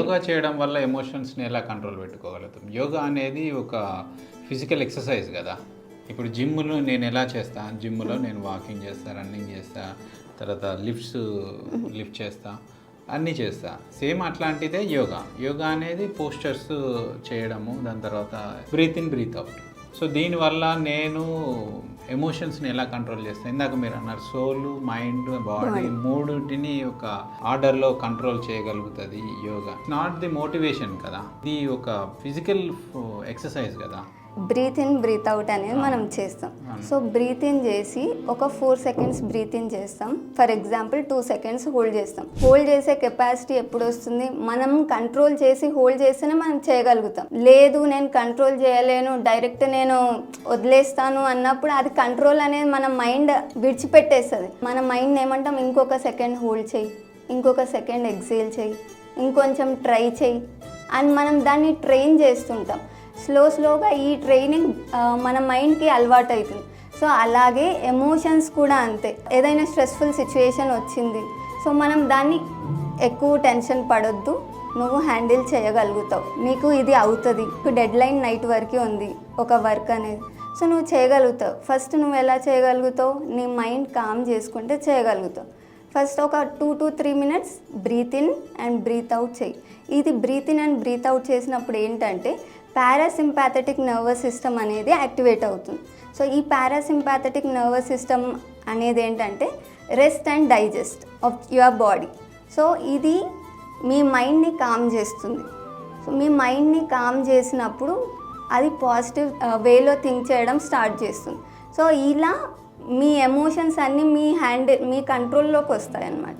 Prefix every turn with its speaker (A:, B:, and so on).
A: యోగా చేయడం వల్ల ఎమోషన్స్ని ఎలా కంట్రోల్ పెట్టుకోగలుగుతాం? యోగా అనేది ఒక ఫిజికల్ ఎక్సర్సైజ్ కదా. ఇప్పుడు జిమ్లో నేను ఎలా చేస్తా, జిమ్లో నేను వాకింగ్ చేస్తా, రన్నింగ్ చేస్తా, తర్వాత లిఫ్ట్ చేస్తా, అన్నీ చేస్తా. సేమ్ అట్లాంటిదే యోగా. యోగా అనేది పోస్చర్స్ చేయడము, దాని తర్వాత breath in breath out. So దీనివల్ల నేను ఎమోషన్స్ని ఎలా కంట్రోల్ చేస్తాను? ఇందాక మీరు అన్నారు సోల్, మైండ్, బాడీ మూడింటిని ఒక ఆర్డర్లో కంట్రోల్ చేయగలుగుతుంది యోగా. నాట్ ది మోటివేషన్ కదా, ఇది ఒక ఫిజికల్ ఎక్సర్సైజ్ కదా.
B: బ్రీత్ ఇన్ బ్రీత్ అవుట్ అనేది మనం చేస్తాం. సో బ్రీత్ ఇన్ చేసి ఒక 4 సెకండ్స్ బ్రీత్ ఇన్ చేస్తాం. ఫర్ ఎగ్జాంపుల్ 2 సెకండ్స్ హోల్డ్ చేస్తాం. హోల్డ్ చేసే కెపాసిటీ ఎప్పుడు వస్తుంది? మనం కంట్రోల్ చేసి హోల్డ్ చేస్తేనే మనం చేయగలుగుతాం. లేదు నేను కంట్రోల్ చేయలేను, డైరెక్ట్ నేను వదిలేస్తాను అన్నప్పుడు అది కంట్రోల్ అనేది మన మైండ్ విడిచిపెట్టేస్తుంది. మన మైండ్ ఏమంటాం, ఇంకొక సెకండ్ హోల్డ్ చేయి, ఇంకొక సెకండ్ ఎక్సేల్ చేయి, ఇంకొంచెం ట్రై చేయి అని మనం దాన్ని ట్రైన్ చేస్తుంటాం. స్లోగా ఈ ట్రైనింగ్ మన మైండ్కి అలవాటు అవుతుంది. సో అలాగే ఎమోషన్స్ కూడా అంతే. ఏదైనా స్ట్రెస్ఫుల్ సిచ్యువేషన్ వచ్చింది, సో మనం దాన్ని ఎక్కువ టెన్షన్ పడొద్దు, నువ్వు హ్యాండిల్ చేయగలుగుతావు, నీకు ఇది అవుతుంది, డెడ్ లైన్ నైట్ వరకు ఉంది ఒక వర్క్ అనేది, సో నువ్వు చేయగలుగుతావు. ఫస్ట్ నువ్వు ఎలా చేయగలుగుతావు? నీ మైండ్ కామ్ చేసుకుంటే చేయగలుగుతావు. ఫస్ట్ ఒక 2 to 3 minutes breath in and breath out చేయి. ఇది breath in and breath out చేసినప్పుడు ఏంటంటే పారాసింపాథెటిక్ నర్వస్ సిస్టమ్ అనేది యాక్టివేట్ అవుతుంది. సో ఈ పారాసింపాథెటిక్ నర్వస్ సిస్టమ్ అనేది ఏంటంటే rest and digest of your body. So ఇది మీ మైండ్ని కామ్ చేస్తుంది. సో మీ మైండ్ని కామ్ చేసినప్పుడు అది పాజిటివ్ వేలో థింక్ చేయడం స్టార్ట్ చేస్తుంది. సో ఇలా మీ ఎమోషన్స్ అన్నీ మీ కంట్రోల్లోకి వస్తాయి అన్నమాట.